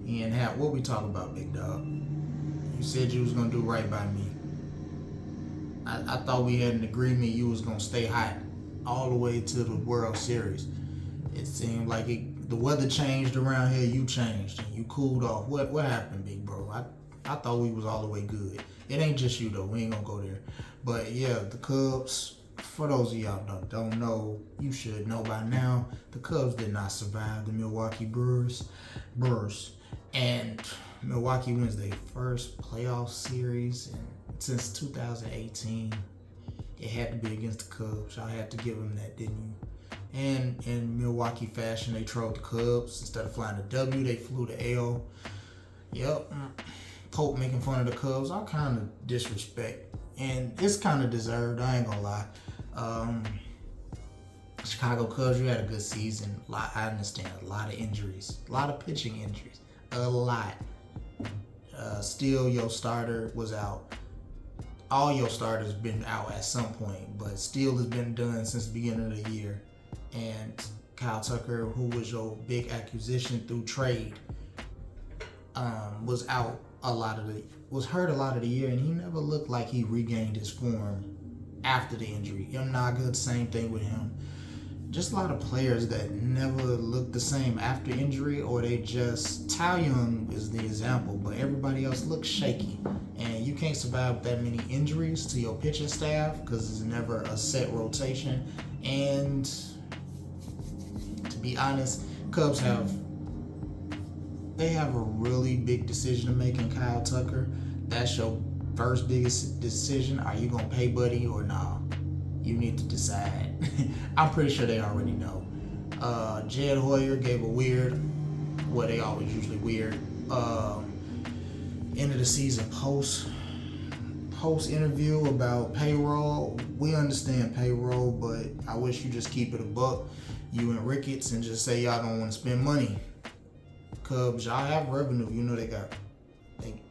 And what we talking about, big dog? You said you was gonna do right by me. I thought we had an agreement you was gonna stay hot all the way to the World Series. It seemed like the weather changed around here. You changed and you cooled off. What happened, big bro? I thought we was all the way good. It ain't just you though. We ain't gonna go there. But yeah, the Cubs. For those of y'all that don't know, you should know by now. The Cubs did not survive the Milwaukee Brewers, and Milwaukee wins their first playoff series since 2018. It had to be against the Cubs. Y'all had to give them that, didn't you? And in Milwaukee fashion, they trolled the Cubs. Instead of flying the W, they flew the L. Yep. Pope making fun of the Cubs. All kind of disrespect. And it's kind of deserved, I ain't gonna lie. Chicago Cubs, you had a good season. I understand. A lot of injuries. A lot of pitching injuries. A lot. Still, your starter was out. All your starters been out at some point, but still has been done since the beginning of the year. And Kyle Tucker, who was your big acquisition through trade, was out was hurt a lot of the year, and he never looked like he regained his form after the injury. Imnaga, same thing with him. Just a lot of players that never look the same after injury, or they just, Tal Young is the example, but everybody else looks shaky. And you can't survive with that many injuries to your pitching staff because it's never a set rotation. And to be honest, Cubs have a really big decision to make in Kyle Tucker. That's your first biggest decision. Are you gonna pay Buddy or nah? You need to decide. I'm pretty sure they already know. Jed Hoyer gave a weird, they always usually weird, end of the season post interview about payroll. We understand payroll, but I wish you just keep it a buck, you and Ricketts, and just say y'all don't want to spend money. Cubs, y'all have revenue. You know they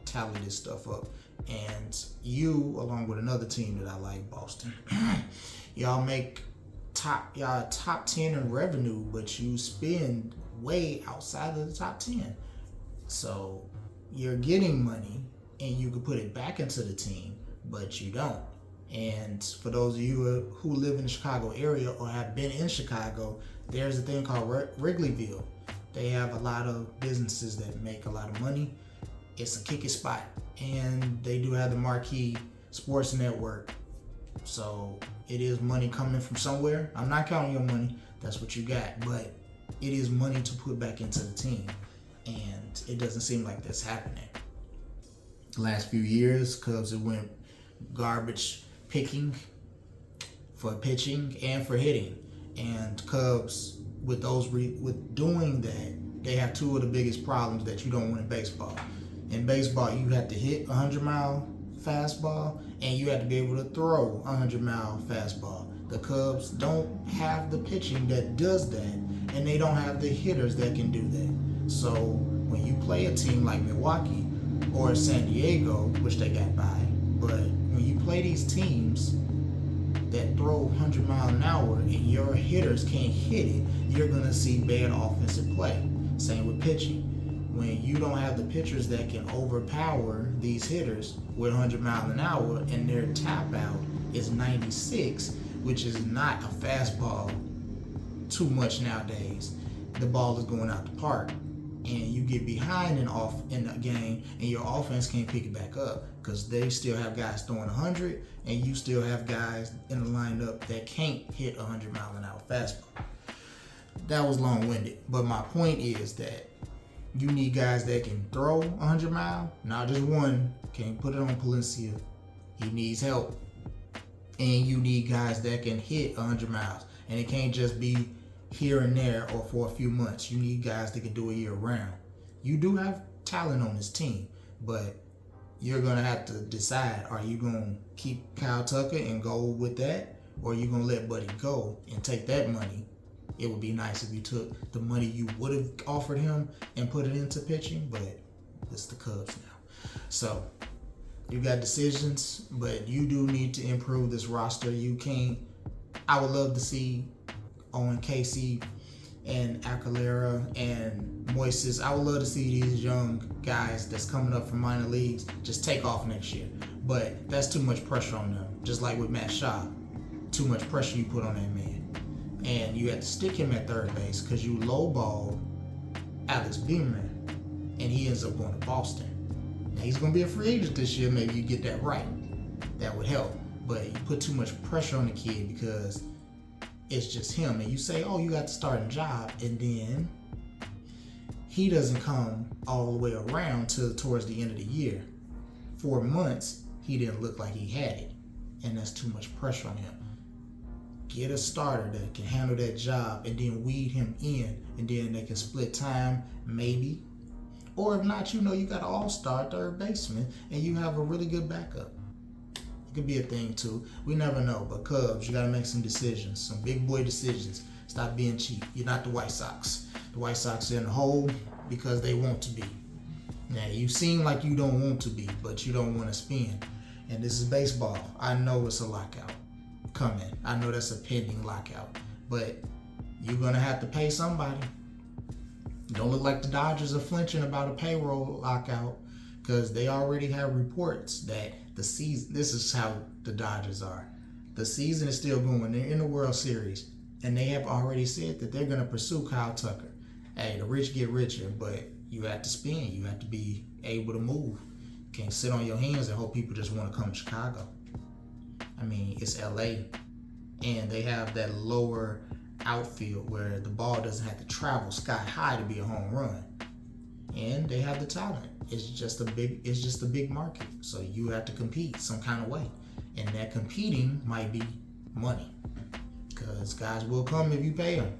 tally this stuff up. And you, along with another team that I like, Boston, y'all make top 10 in revenue, but you spend way outside of the top 10. So you're getting money and you can put it back into the team, but you don't. And for those of you who live in the Chicago area or have been in Chicago, there's a thing called Wrigleyville. They have a lot of businesses that make a lot of money. It's a kick-it spot. And they do have the marquee sports network. So it is money coming from somewhere. I'm not counting your money. That's what you got. But it is money to put back into the team. And it doesn't seem like that's happening. The last few years, Cubs have went garbage picking for pitching and for hitting. And Cubs, with doing that, they have two of the biggest problems that you don't want in baseball. In baseball, you have to hit a 100-mile fastball, and you have to be able to throw a 100-mile fastball. The Cubs don't have the pitching that does that, and they don't have the hitters that can do that. So when you play a team like Milwaukee or San Diego, which they got by, but when you play these teams that throw 100 miles an hour and your hitters can't hit it, you're going to see bad offensive play. Same with pitching. When you don't have the pitchers that can overpower these hitters with 100 miles an hour and their tap out is 96, which is not a fastball too much nowadays, the ball is going out the park. And you get behind in the game and your offense can't pick it back up because they still have guys throwing 100 and you still have guys in the lineup that can't hit 100 mile an hour fastball. That was long-winded, but my point is that you need guys that can throw 100 mile, not just one. Can't put it on Palencia. He needs help. And you need guys that can hit 100 miles. And it can't just be here and there or for a few months. You need guys that can do it year round. You do have talent on this team, but you're going to have to decide, are you going to keep Kyle Tucker and go with that? Or are you going to let Buddy go and take that money? It would be nice if you took the money you would have offered him and put it into pitching, but it's the Cubs now. So you got decisions, but you do need to improve this roster. I would love to see Owen Casey and Aguilera and Moises, I would love to see these young guys that's coming up from minor leagues just take off next year. But that's too much pressure on them. Just like with Matt Shaw, too much pressure you put on that man. And you had to stick him at third base because you lowballed Alex Beeman, and he ends up going to Boston. Now he's going to be a free agent this year. Maybe you get that right. That would help. But you put too much pressure on the kid because it's just him. And you say, oh, you got the starting job, and then he doesn't come all the way around till towards the end of the year. 4 months, he didn't look like he had it. And that's too much pressure on him. Get a starter that can handle that job and then weed him in, and then they can split time, maybe. Or if not, you got an all-star third baseman and you have a really good backup. It could be a thing too. We never know. But Cubs, you got to make some decisions, some big boy decisions. Stop being cheap. You're not the White Sox. The White Sox are in the hole because they want to be. Now, you seem like you don't want to be, but you don't want to spend. And this is baseball. I know it's a lockout coming. I know that's a pending lockout. But you're going to have to pay somebody. Don't look like the Dodgers are flinching about a payroll lockout because they already have reports that the season, this is how the Dodgers are. The season is still going. They're in the World Series. And they have already said that they're going to pursue Kyle Tucker. Hey, the rich get richer, but you have to spend. You have to be able to move. You can't sit on your hands and hope people just want to come to Chicago. I mean, it's LA, and they have that lower outfield where the ball doesn't have to travel sky high to be a home run. And they have the talent. It's just a big market. So you have to compete some kind of way. And that competing might be money. Because guys will come if you pay them.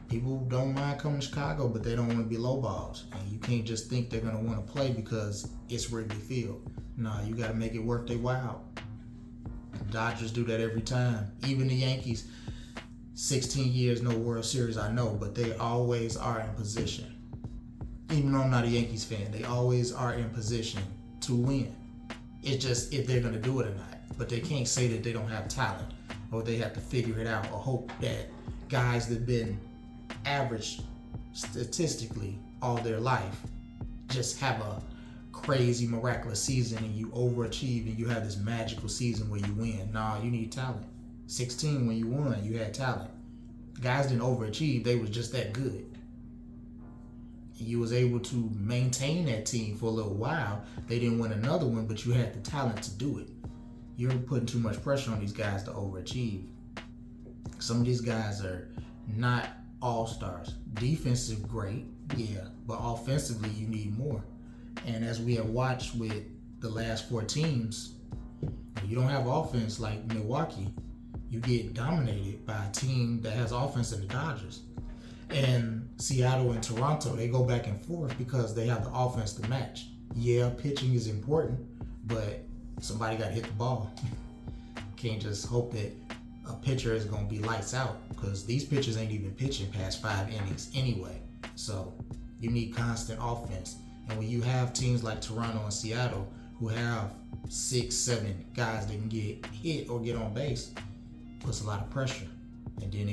People don't mind coming to Chicago, but they don't want to be lowballs. And you can't just think they're going to want to play because it's Wrigley Field. No, you got to make it worth their while. The Dodgers do that every time. Even the Yankees, 16 years, no World Series, I know, but they always are in position. Even though I'm not a Yankees fan, they always are in position to win. It's just if they're going to do it or not. But they can't say that they don't have talent, or they have to figure it out, or hope that guys that have been average statistically all their life just have a crazy miraculous season and you overachieve and you have this magical season where you win. Nah, you need talent. 16 when you won, you had talent. Guys didn't overachieve, they was just that good. And you was able to maintain that team for a little while. They didn't win another one, but you had the talent to do it. You're putting too much pressure on these guys to overachieve. Some of these guys are not all-stars. Defensive, great, yeah, but offensively, you need more. And as we have watched with the last 4 teams, you don't have offense like Milwaukee, you get dominated by a team that has offense in the Dodgers. And Seattle and Toronto, they go back and forth because they have the offense to match. Yeah, pitching is important, but somebody got to hit the ball. Can't just hope that a pitcher is going to be lights out because these pitchers ain't even pitching past 5 innings anyway. So you need constant offense. And when you have teams like Toronto and Seattle who have 6, 7 guys that can get hit or get on base, it puts a lot of pressure. And then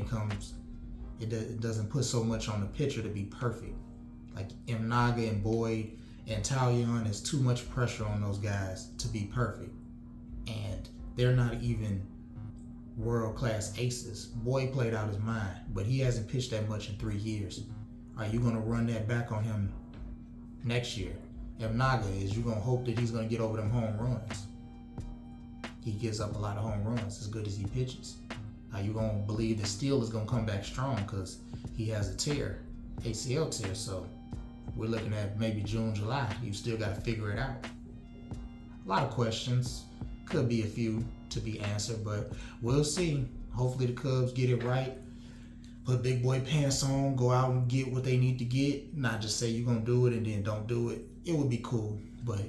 it doesn't put so much on the pitcher to be perfect. Like Imnaga and Boyd and Taillon, is too much pressure on those guys to be perfect. And they're not even world-class aces. Boyd played out his mind, but he hasn't pitched that much in 3 years. Are you going to run that back on him next year? Imnaga, is you going to hope that he's going to get over them home runs? He gives up a lot of home runs as good as he pitches. Are you going to believe that Steele is going to come back strong because he has a tear, ACL tear? So we're looking at maybe June, July. You still got to figure it out. A lot of questions. Could be a few to be answered, but we'll see. Hopefully the Cubs get it right. Put big boy pants on, go out and get what they need to get. Not just say you're going to do it and then don't do it. It would be cool, but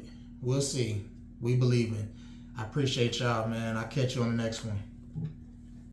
we'll see. We believe in. I appreciate y'all, man. I'll catch you on the next one.